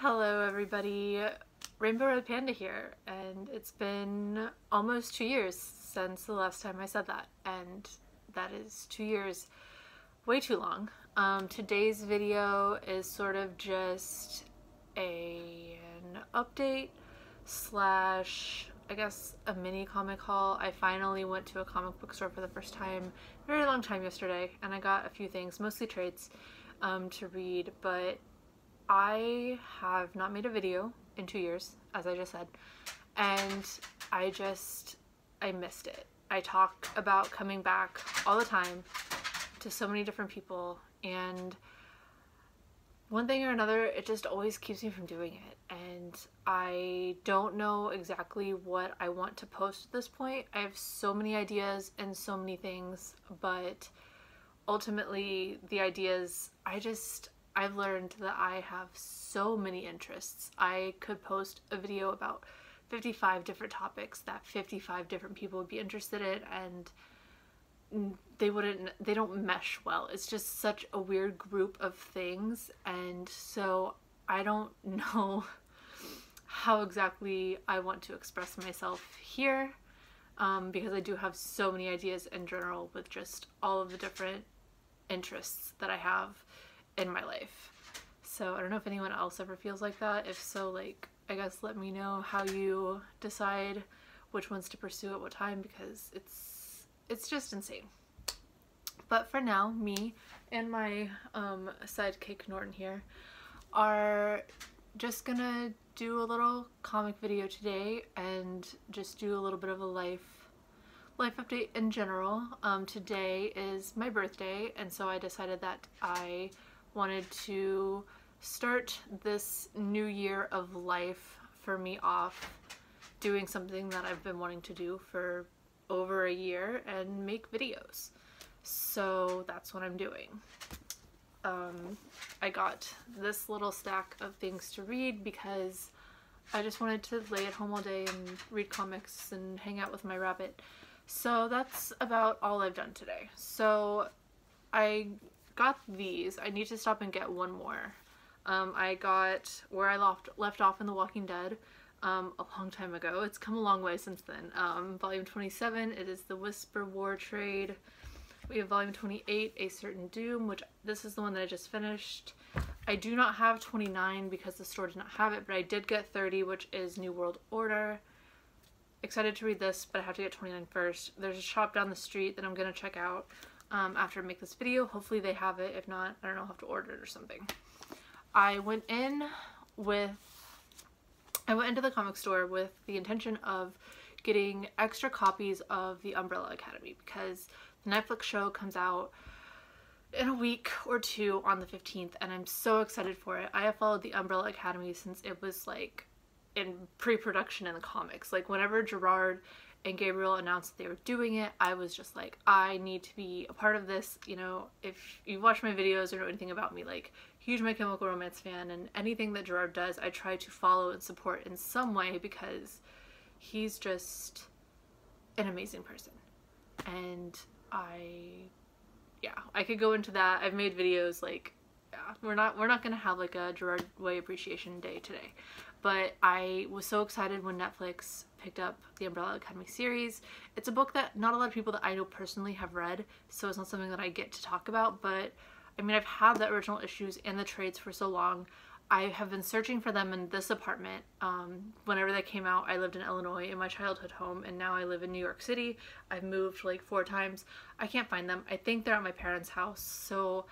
Hello everybody, Rainbow Red Panda here, and it's been almost 2 years since the last time I said that, and that is 2 years way too long. Today's video is sort of just an update slash, I guess, a mini comic haul. I finally went to a comic book store for the first time, very long time yesterday, and I got a few things, mostly trades, to read, but I have not made a video in 2 years, as I just said, and I missed it. I talk about coming back all the time to so many different people, and one thing or another, it just always keeps me from doing it, and I don't know exactly what I want to post at this point. I have so many ideas and so many things, but ultimately the ideas, I've learned that I have so many interests. I could post a video about 55 different topics that 55 different people would be interested in, and they don't mesh well. It's just such a weird group of things, and so I don't know how exactly I want to express myself here, because I do have so many ideas in general with just all of the different interests that I have in my life. So I don't know if anyone else ever feels like that. If so, like, I guess let me know how you decide which ones to pursue at what time, because it's just insane. But for now, me and my sidekick Norton here are just gonna do a little comic video today and just do a little bit of a life update in general. Today is my birthday, and so I decided that I wanted to start this new year of life for me off doing something that I've been wanting to do for over a year and make videos. So that's what I'm doing. I got this little stack of things to read because I just wanted to lay at home all day and read comics and hang out with my rabbit. So that's about all I've done today. So I got these. I need to stop and get one more. I got Where I Left Off in The Walking Dead a long time ago. It's come a long way since then. Volume 27, it is the Whisper War trade. We have volume 28, A Certain Doom, which this is the one that I just finished. I do not have 29 because the store did not have it, but I did get 30, which is New World Order. Excited to read this, but I have to get 29 first. There's a shop down the street that I'm gonna check out after I make this video. Hopefully they have it. If not, I don't know, I'll have to order it or something. I went into the comic store with the intention of getting extra copies of The Umbrella Academy because the Netflix show comes out in a week or two on the 15th, and I'm so excited for it. I have followed The Umbrella Academy since it was like in pre-production in the comics. Like whenever Gerard and Gabriel announced that they were doing it, I was just like, I need to be a part of this. You know, if you watch my videos or know anything about me, like, huge My Chemical Romance fan, and anything that Gerard does I try to follow and support in some way because he's just an amazing person. And I could go into that. I've made videos, like, yeah, we're not gonna have like a Gerard Way Appreciation Day today, but I was so excited when Netflix picked up the Umbrella Academy series. It's a book that not a lot of people that I know personally have read, so it's not something that I get to talk about, but I mean, I've had the original issues and the trades for so long. I have been searching for them in this apartment. Whenever they came out, I lived in Illinois in my childhood home, and now I live in New York City. I've moved like 4 times. I can't find them. I think they're at my parents' house, so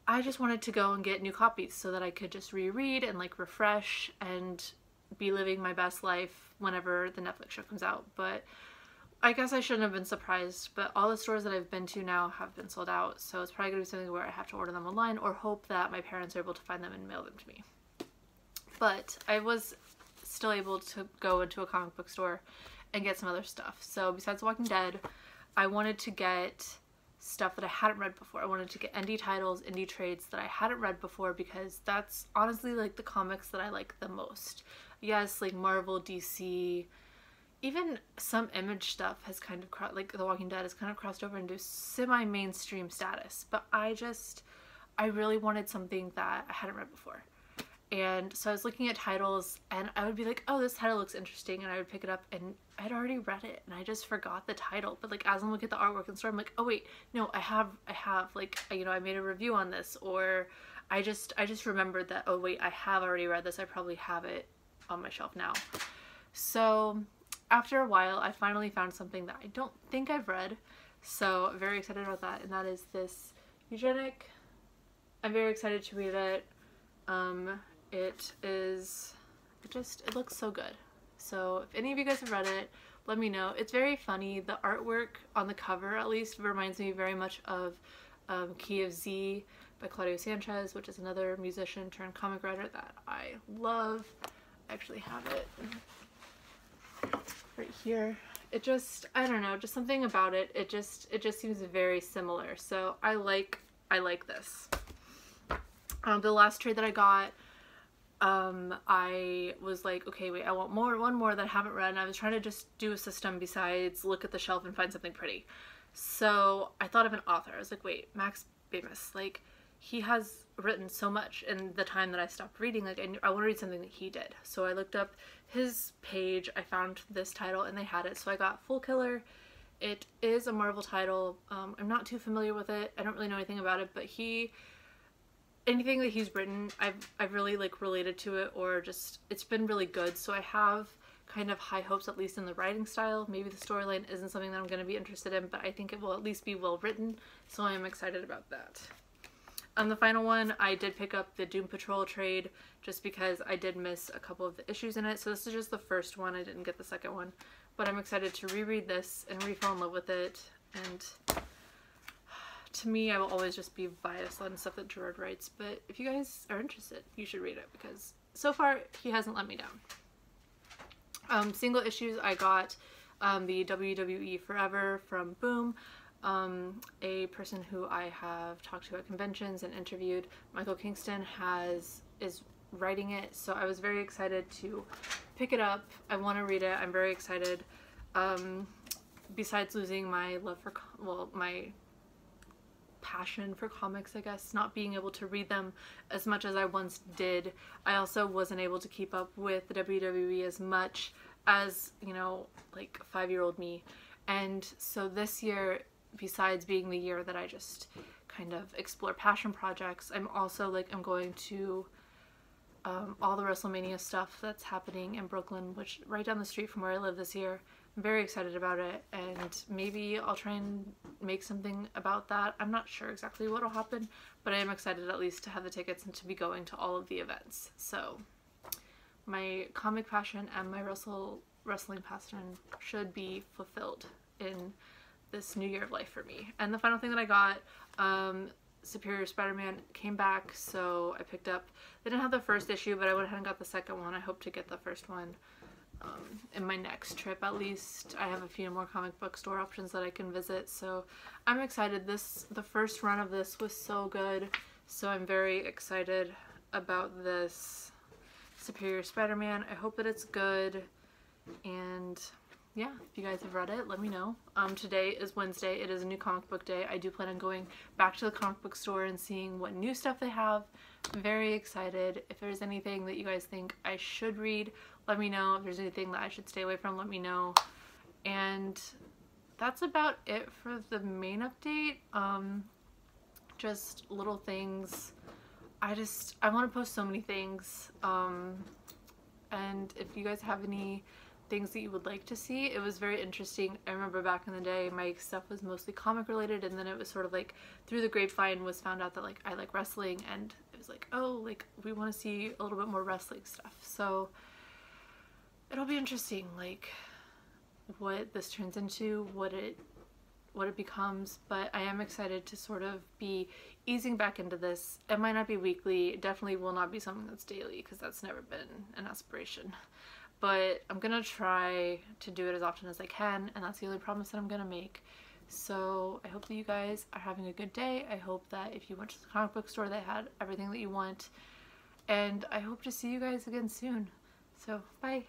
I just wanted to go and get new copies so that I could just reread and like refresh and be living my best life whenever the Netflix show comes out. But I guess I shouldn't have been surprised, but all the stores that I've been to now have been sold out, so it's probably going to be something where I have to order them online or hope that my parents are able to find them and mail them to me. But I was still able to go into a comic book store and get some other stuff. So besides The Walking Dead, I wanted to get stuff that I hadn't read before. I wanted to get indie titles, indie trades that I hadn't read before, because that's honestly like the comics that I like the most. Yes, like Marvel, DC, even some Image stuff has kind of like The Walking Dead has kind of crossed over into semi-mainstream status, but I really wanted something that I hadn't read before. And so I was looking at titles and I would be like, oh, this title looks interesting, and I would pick it up and I'd already read it and I just forgot the title. But like as I'm looking at the artwork and store, I'm like, oh wait, no, I have like, you know, I made a review on this, or I just remembered that, oh wait, I have already read this. I probably have it on my shelf now. So after a while, I finally found something that I don't think I've read. So I'm very excited about that, and that is this Eugenic. I'm very excited to read it. It looks so good. So if any of you guys have read it, let me know. It's very funny. The artwork on the cover, at least, reminds me very much of Key of Z by Claudio Sanchez, which is another musician turned comic writer that I love. I actually have it right here. It just, I don't know, just something about it. It just seems very similar. So I like this. The last trade that I got, I was like, okay, wait, I want one more that I haven't read, and I was trying to just do a system besides look at the shelf and find something pretty. So I thought of an author. I was like, wait, Max Bemis, like, he has written so much in the time that I stopped reading, like, I want to read something that he did. So I looked up his page, I found this title, and they had it, so I got Fool Killer. It is a Marvel title. I'm not too familiar with it. I don't really know anything about it, but anything that he's written, I've really like related to it, or just it's been really good. So I have kind of high hopes, at least in the writing style. Maybe the storyline isn't something that I'm going to be interested in, but I think it will at least be well written, so I am excited about that. The final one, I did pick up the Doom Patrol trade just because I did miss a couple of the issues in it. So this is just the first one. I didn't get the second one, but I'm excited to reread this and re-fall in love with it. And to me, I will always just be biased on stuff that Gerard writes, but if you guys are interested, you should read it, because so far he hasn't let me down. Single issues, I got the WWE Forever from Boom. A person who I have talked to at conventions and interviewed, Michael Kingston, is writing it, so I was very excited to pick it up. I want to read it. I'm very excited. Besides losing my love for, my passion for comics, I guess, not being able to read them as much as I once did, I also wasn't able to keep up with the WWE as much as, you know, like 5-year-old me. And so this year, besides being the year that I just kind of explore passion projects, I'm also like, I'm going to all the WrestleMania stuff that's happening in Brooklyn, which right down the street from where I live this year. I'm very excited about it, and maybe I'll try and make something about that. I'm not sure exactly what will happen, but I am excited at least to have the tickets and to be going to all of the events. So my comic passion and my wrestling passion should be fulfilled in this new year of life for me. And the final thing that I got, Superior Spider-Man came back, so I picked up, they didn't have the first issue, but I went ahead and got the second one. I hope to get the first one in my next trip at least. I have a few more comic book store options that I can visit, so I'm excited. The first run of this was so good, so I'm very excited about this Superior Spider-Man. I hope that it's good, and yeah, if you guys have read it, let me know. Today is Wednesday. It is a new comic book day. I do plan on going back to the comic book store and seeing what new stuff they have. I'm very excited. If there's anything that you guys think I should read, let me know. If there's anything that I should stay away from, let me know. And that's about it for the main update. Just little things. I want to post so many things. And if you guys have any things that you would like to see, it was very interesting. I remember back in the day, my stuff was mostly comic related, and then it was sort of like through the grapevine was found out that like I like wrestling, and it was like, oh, like we want to see a little bit more wrestling stuff. So it'll be interesting, like what this turns into, what it becomes. But I am excited to sort of be easing back into this. It might not be weekly, it definitely will not be something that's daily, because that's never been an aspiration. But I'm gonna try to do it as often as I can, and that's the only promise that I'm gonna make. So I hope that you guys are having a good day. I hope that if you went to the comic book store, they had everything that you want. And I hope to see you guys again soon. So, bye!